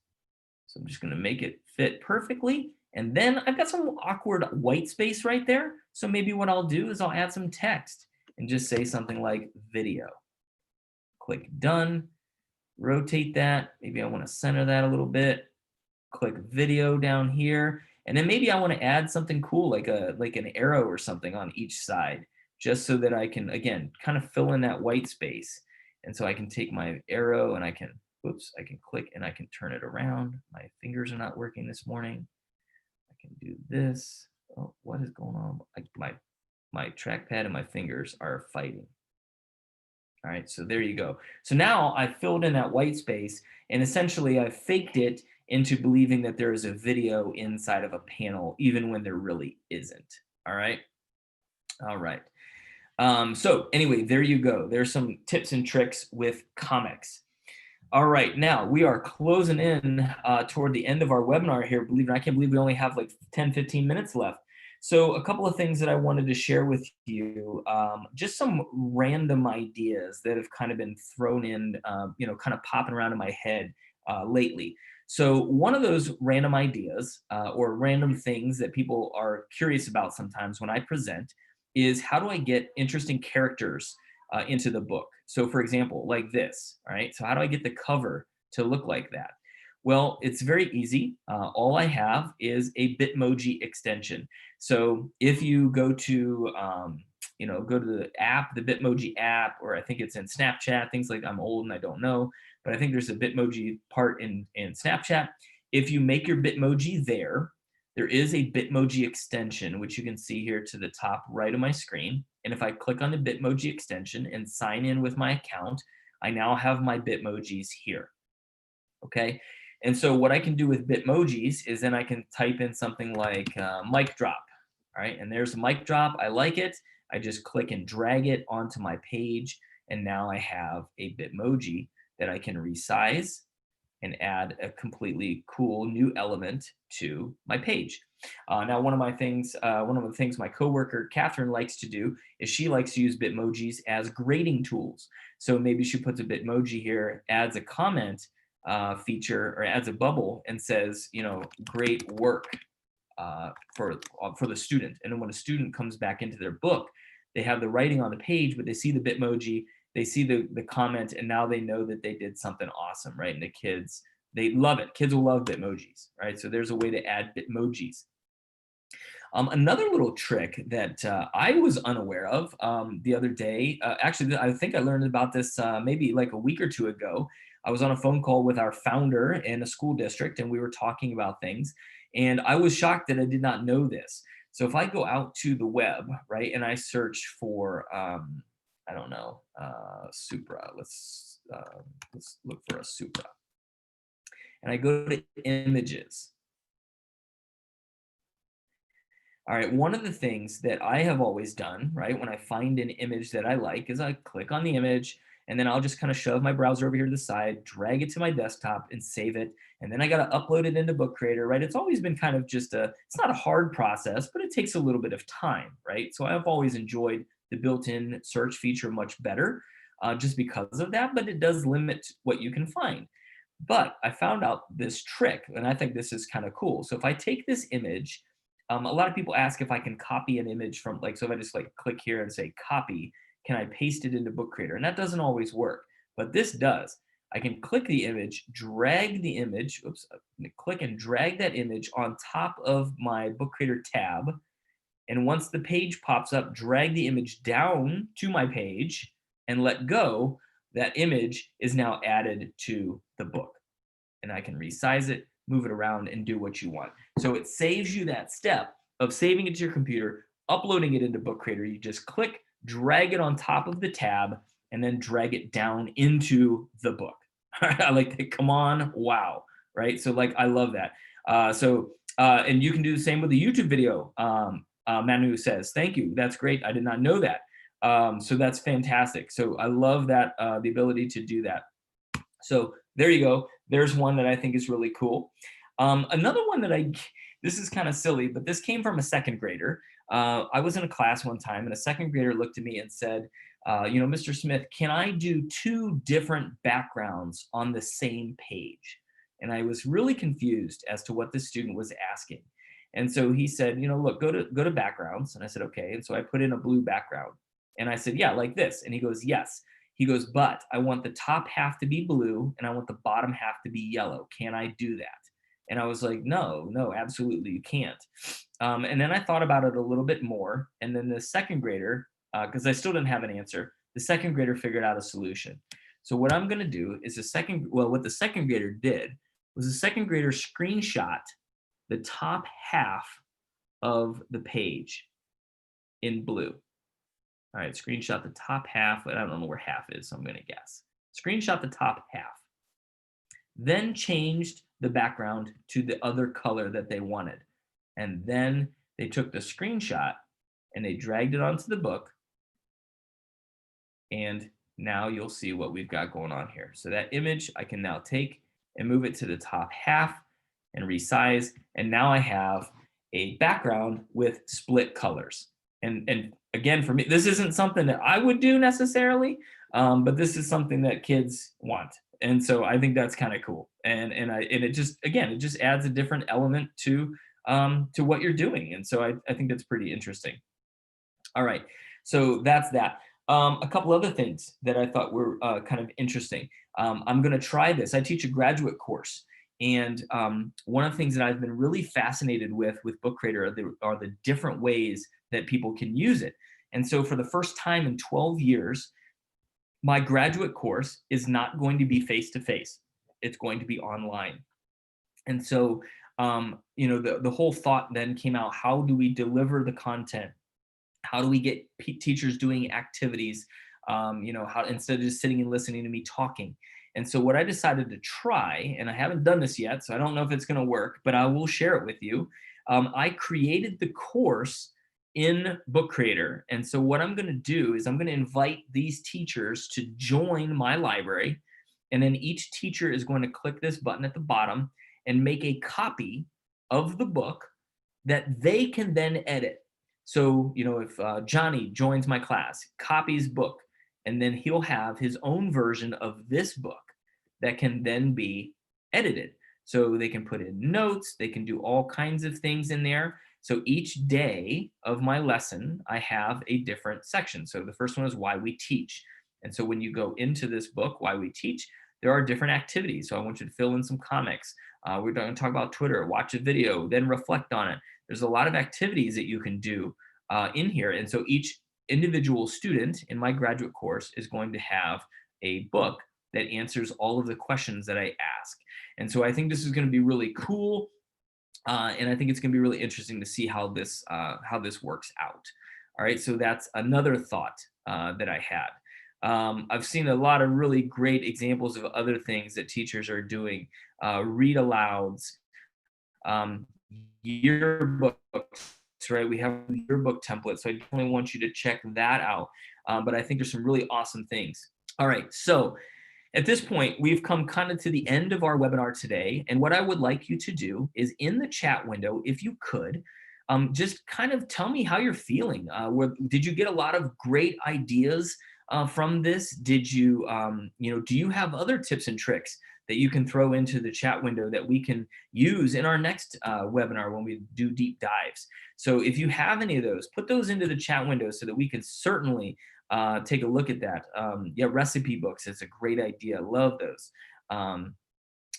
So I'm just gonna make it fit perfectly. And then I've got some awkward white space right there. So maybe what I'll do is I'll add some text and just say something like video. Click done, rotate that. Maybe I wanna center that a little bit. Click video down here. And then maybe I wanna add something cool like an arrow or something on each side, just so that I can, again, kind of fill in that white space. And so I can take my arrow and I can click and I can turn it around. My fingers are not working this morning. I can do this. Oh, what is going on? My trackpad and my fingers are fighting. All right, so there you go. So now I filled in that white space and essentially I faked it into believing that there is a video inside of a panel, even when there really isn't. All right. All right. So anyway, there you go. There's some tips and tricks with comics. All right, now we are closing in toward the end of our webinar here. Believe it or not, I can't believe we only have like 10, 15 minutes left. So a couple of things that I wanted to share with you, just some random ideas that have kind of been thrown in, kind of popping around in my head lately. So one of those random ideas or random things that people are curious about sometimes when I present is, how do I get interesting characters into the book? So for example, like this, all right? So how do I get the cover to look like that? Well, it's very easy. All I have is a Bitmoji extension. So if you go to, go to the app, the Bitmoji app, or I think it's in Snapchat, things like, I'm old and I don't know, but I think there's a Bitmoji part in Snapchat. If you make your Bitmoji there is a Bitmoji extension, which you can see here to the top right of my screen. And if I click on the Bitmoji extension and sign in with my account, I now have my Bitmojis here. Okay. And so what I can do with Bitmojis is then I can type in something like mic drop. All right. And there's a mic drop. I like it. I just click and drag it onto my page. And now I have a Bitmoji that I can resize and add a completely cool new element to my page. Now, one of the things my coworker Catherine likes to do is she likes to use Bitmojis as grading tools. So maybe she puts a Bitmoji here, adds a comment feature, or adds a bubble and says, great work for the student. And then when a student comes back into their book, they have the writing on the page, but they see the Bitmoji, they see the comment, and now they know that they did something awesome, right? And the kids, they love it. Kids will love Bitmojis, right? So there's a way to add Bitmojis. Another little trick that I was unaware of the other day, actually, I think I learned about this maybe like a week or two ago. I was on a phone call with our founder in a school district, and we were talking about things. And I was shocked that I did not know this. So if I go out to the web, right, and I search for, I don't know, Supra. Let's look for a Supra, and I go to images. All right, one of the things that I have always done, right, when I find an image that I like is I click on the image, and then I'll just kind of shove my browser over here to the side, drag it to my desktop and save it. And then I got to upload it into Book Creator, right? It's always been kind of just it's not a hard process, but it takes a little bit of time, right? So I've always enjoyed the built-in search feature much better just because of that, but it does limit what you can find. But I found out this trick, and I think this is kind of cool. So if I take this image, a lot of people ask if I can copy an image from, like, so if I just like click here and say copy, can I paste it into Book Creator? And that doesn't always work, but this does. I can click the image, drag the image, oops, click and drag that image on top of my Book Creator tab. And once the page pops up, drag the image down to my page and let go. That image is now added to the book. And I can resize it, move it around, and do what you want. So it saves you that step of saving it to your computer, uploading it into Book Creator. You just click, drag it on top of the tab, and then drag it down into the book. I like, come on, wow, right? So like, I love that. And you can do the same with a YouTube video. Manu says, thank you, that's great. I did not know that. So that's fantastic. So I love that, the ability to do that. So there you go. There's one that I think is really cool. Another one that this is kind of silly, but this came from a second grader. I was in a class one time, and a second grader looked at me and said, Mr. Smith, can I do 2 different backgrounds on the same page? And I was really confused as to what the student was asking. And so he said, look, go to backgrounds. And I said, okay. And so I put in a blue background. And I said, yeah, like this. And he goes, yes. He goes, but I want the top half to be blue and I want the bottom half to be yellow. Can I do that? And I was like, no, absolutely you can't. And then I thought about it a little bit more. And then the second grader, because I still didn't have an answer, the second grader figured out a solution. So what I'm going to do is what the second grader did was the second grader screenshot the top half of the page in blue. All right, screenshot the top half. I don't know where half is, so I'm going to guess. Screenshot the top half. Then changed the background to the other color that they wanted. And then they took the screenshot and they dragged it onto the book. And now you'll see what we've got going on here. So that image I can now take and move it to the top half and resize. And now I have a background with split colors. And again, for me, this isn't something that I would do necessarily, but this is something that kids want. And so I think that's kind of cool. And it just adds a different element to what you're doing. And so I think that's pretty interesting. All right, so that's that. A couple other things that I thought were kind of interesting. I'm going to try this. I teach a graduate course. And one of the things that I've been really fascinated with Book Creator are the different ways that people can use it. And so for the first time in 12 years, my graduate course is not going to be face-to-face. It's going to be online. And so, the whole thought then came out, how do we deliver the content? How do we get teachers doing activities? How, instead of just sitting and listening to me talking. And so what I decided to try, and I haven't done this yet, so I don't know if it's going to work, but I will share it with you. I created the course in Book Creator. And so what I'm going to do is I'm going to invite these teachers to join my library. And then each teacher is going to click this button at the bottom and make a copy of the book that they can then edit. So, if Johnny joins my class, copies book, and then he'll have his own version of this book that can then be edited. So they can put in notes, they can do all kinds of things in there. So each day of my lesson, I have a different section. So the first one is Why We Teach. And so when you go into this book, Why We Teach, there are different activities. So I want you to fill in some comics. We're going to talk about Twitter, watch a video, then reflect on it. There's a lot of activities that you can do in here. And so each individual student in my graduate course is going to have a book that answers all of the questions that I ask. And so I think this is going to be really cool. And I think it's going to be really interesting to see how this works out. All right, so that's another thought that I had. I've seen a lot of really great examples of other things that teachers are doing. Read alouds, um, yearbooks, right? We have a yearbook template, so I definitely want you to check that out. But I think there's some really awesome things. All right, so at this point, we've come kind of to the end of our webinar today. And what I would like you to do is in the chat window, if you could, just kind of tell me how you're feeling. Did you get a lot of great ideas from this? Did you, do you have other tips and tricks that you can throw into the chat window that we can use in our next webinar when we do deep dives? So if you have any of those, put those into the chat window so that we can certainly take a look at that. Yeah, recipe books, it's a great idea. Love those.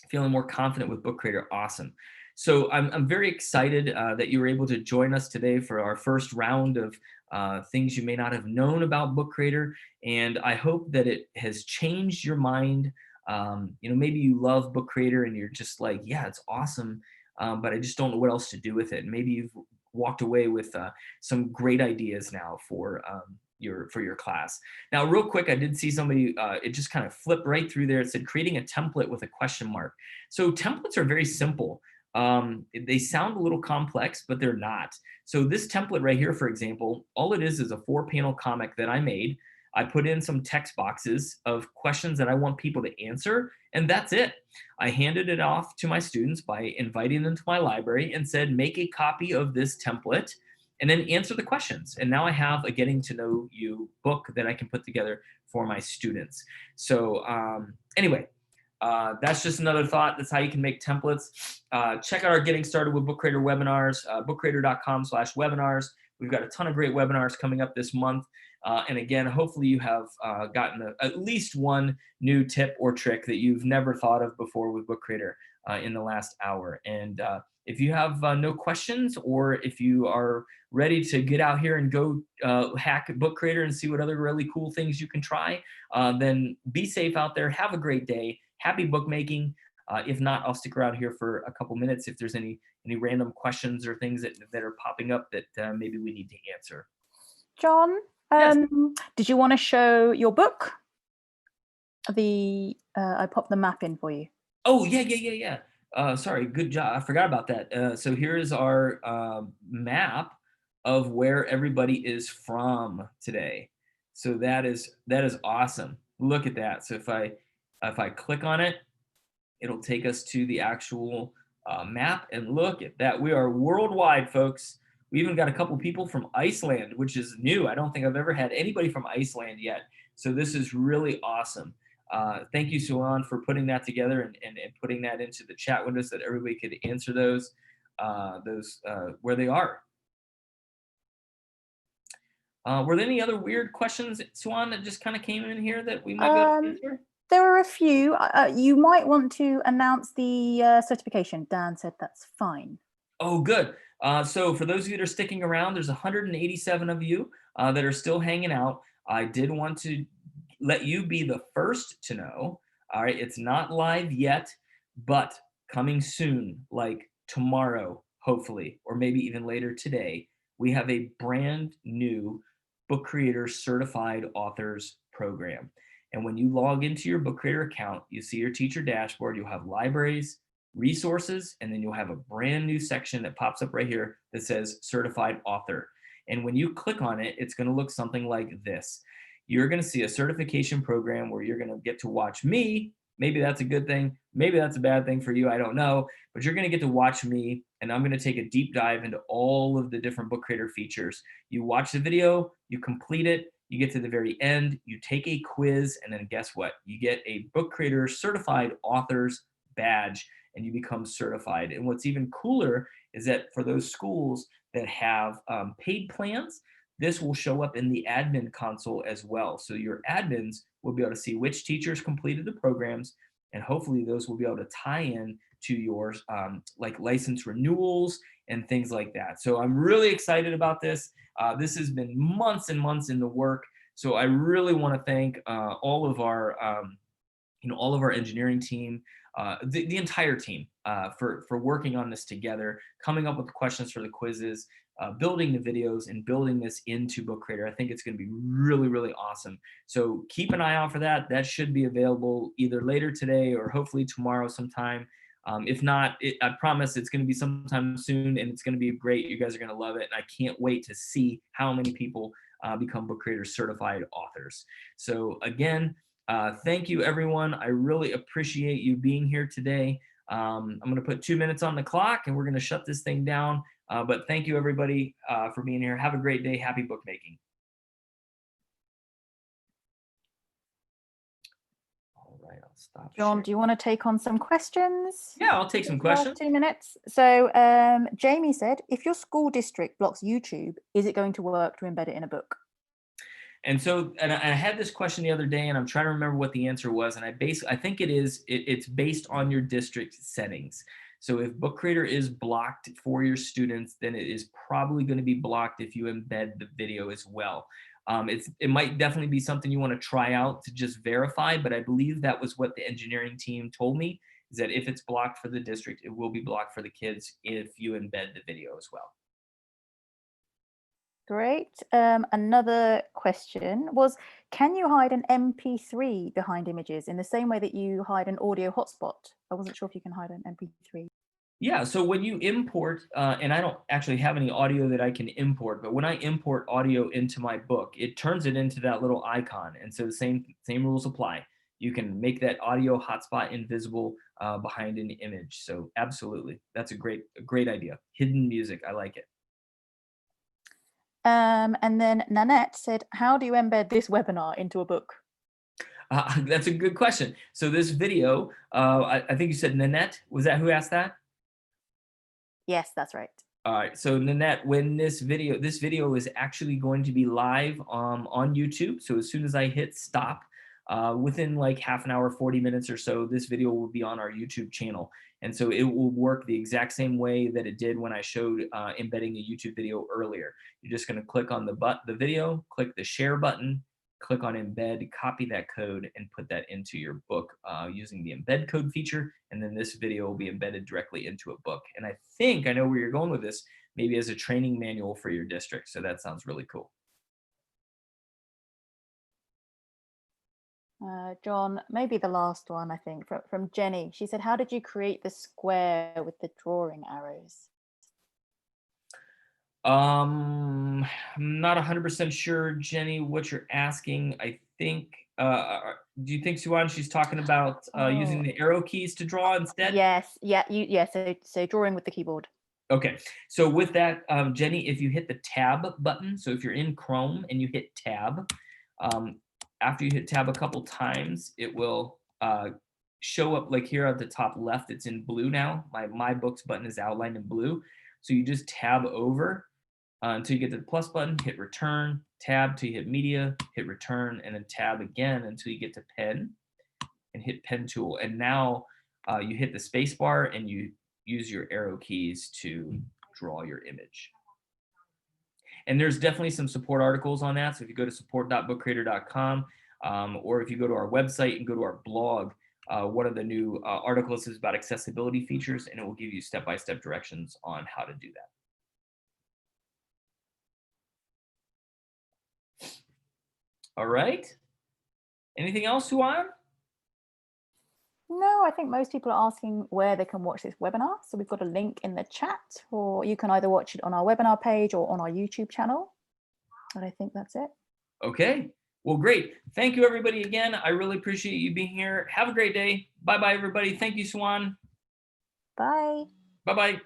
Feeling more confident with Book Creator, awesome. So I'm very excited that you were able to join us today for our first round of things you may not have known about Book Creator. And I hope that it has changed your mind. Maybe you love Book Creator and you're just like, yeah, it's awesome, but I just don't know what else to do with it. And maybe you've walked away with some great ideas now for your class. Now, real quick, I did see somebody, it just kind of flipped right through there. It said creating a template with a question mark. So templates are very simple. They sound a little complex, but they're not. So this template right here, for example, all it is a 4-panel comic that I made. I put in some text boxes of questions that I want people to answer, and that's it. I handed it off to my students by inviting them to my library and said, make a copy of this template and then answer the questions. And now I have a getting to know you book that I can put together for my students. So anyway, that's just another thought. That's how you can make templates. Check out our Getting Started with Book Creator webinars, bookcreator.com/webinars. We've got a ton of great webinars coming up this month. And again, hopefully you have gotten at least one new tip or trick that you've never thought of before with Book Creator in the last hour. And if you have no questions, or if you are ready to get out here and go hack Book Creator and see what other really cool things you can try, then be safe out there. Have a great day. Happy bookmaking. If not, I'll stick around here for a couple minutes if there's any random questions or things that are popping up that maybe we need to answer. Jon, Yes. did you want to show your book? I popped the map in for you. Oh, yeah. Sorry, good job. I forgot about that. So here is our map of where everybody is from today. So that is awesome. Look at that. So if I click on it, it'll take us to the actual map, and look at that. We are worldwide, folks. We even got a couple people from Iceland, which is new. I don't think I've ever had anybody from Iceland yet. So this is really awesome. Thank you, Suan, for putting that together and putting that into the chat window so that everybody could answer those where they are. Were there any other weird questions, Suan, that just kind of came in here that we might be able to answer? There are a few. You might want to announce the certification. Dan said that's fine. Oh, good. So for those of you that are sticking around, there's 187 of you that are still hanging out. I did want to let you be the first to know. All right, it's not live yet, but coming soon, like tomorrow, hopefully, or maybe even later today, we have a brand new Book Creator Certified Authors program. And when you log into your Book Creator account, you see your teacher dashboard, you'll have libraries, resources, and then you'll have a brand new section that pops up right here that says Certified Author. And when you click on it, it's going to look something like this. You're going to see a certification program where you're going to get to watch me. Maybe that's a good thing. Maybe that's a bad thing for you. I don't know. But you're going to get to watch me, and I'm going to take a deep dive into all of the different Book Creator features. You watch the video, you complete it, you get to the very end, you take a quiz, and then guess what? You get a Book Creator Certified Authors badge, and you become certified. And what's even cooler is that for those schools that have paid plans, this will show up in the admin console as well. So your admins will be able to see which teachers completed the programs, and hopefully those will be able to tie in to your like license renewals and things like that. So I'm really excited about this. This has been months and months in the work. So I really want to thank all of our all of our engineering team, the entire team for working on this together, coming up with questions for the quizzes, building the videos, and building this into Book Creator. I think it's going to be really, really awesome. So keep an eye out for that. That should be available either later today or hopefully tomorrow sometime. If not, I promise it's going to be sometime soon, and it's going to be great. You guys are going to love it. And I can't wait to see how many people become Book Creator certified authors. So again, thank you, everyone. I really appreciate you being here today. I'm going to put 2 minutes on the clock, and we're going to shut this thing down. But thank you, everybody, for being here. Have a great day. Happy bookmaking. All right, I'll stop. Jon, sharing. do you want to take on some questions? Yeah, I'll take some questions. 2 minutes. So Jamie said, if your school district blocks YouTube, is it going to work to embed it in a book? And so, and I had this question the other day, and I'm trying to remember what the answer was. And I think it's based on your district settings. So if Book Creator is blocked for your students, then it is probably going to be blocked if you embed the video as well. It might definitely be something you want to try out to just verify, but I believe that was what the engineering team told me, is that if it's blocked for the district, it will be blocked for the kids if you embed the video as well. Great. Another question was, can you hide an MP3 behind images in the same way that you hide an audio hotspot? I wasn't sure if you can hide an MP3. Yeah, so when you import, and I don't actually have any audio that I can import, but when I import audio into my book, it turns it into that little icon. And so the same rules apply. You can make that audio hotspot invisible behind an image. So absolutely, that's a great idea. Hidden music, I like it. And then Nanette said, how do you embed this webinar into a book? That's a good question. So this video, I think you said Nanette, was that who asked that? Yes, that's right. All right, so Nanette, when this video is actually going to be live on YouTube. So as soon as I hit stop, within like half an hour, 40 minutes or so, this video will be on our YouTube channel. And so it will work the exact same way that it did when I showed embedding a YouTube video earlier. You're just going to click on the video, click the share button, click on embed, copy that code, and put that into your book using the embed code feature. And then this video will be embedded directly into a book. And I think I know where you're going with this, maybe as a training manual for your district. So that sounds really cool. Jon, maybe the last one, I think, from Jenny. She said, how did you create the square with the drawing arrows? I'm not 100% sure, Jenny, what you're asking. I think, do you think, Suan, she's talking about using the arrow keys to draw instead? Yes, yeah, so drawing with the keyboard. Okay, so with that, Jenny, if you hit the tab button, so if you're in Chrome and you hit tab, after you hit tab a couple times, it will show up like here at the top left. It's in blue now. My books button is outlined in blue. So you just tab over until you get to the plus button, hit return, tab till you hit media, hit return, and then tab again until you get to pen and hit pen tool. And now you hit the space bar and you use your arrow keys to draw your image. And there's definitely some support articles on that. So if you go to support.bookcreator.com, or if you go to our website and go to our blog, one of the new articles is about accessibility features, and it will give you step-by-step directions on how to do that. All right. Anything else, Suan? No, I think most people are asking where they can watch this webinar. So we've got a link in the chat, or you can either watch it on our webinar page or on our YouTube channel. But I think that's it. Okay. Well, great. Thank you, everybody, again. I really appreciate you being here. Have a great day. Bye-bye, everybody. Thank you, Suan. Bye. Bye-bye.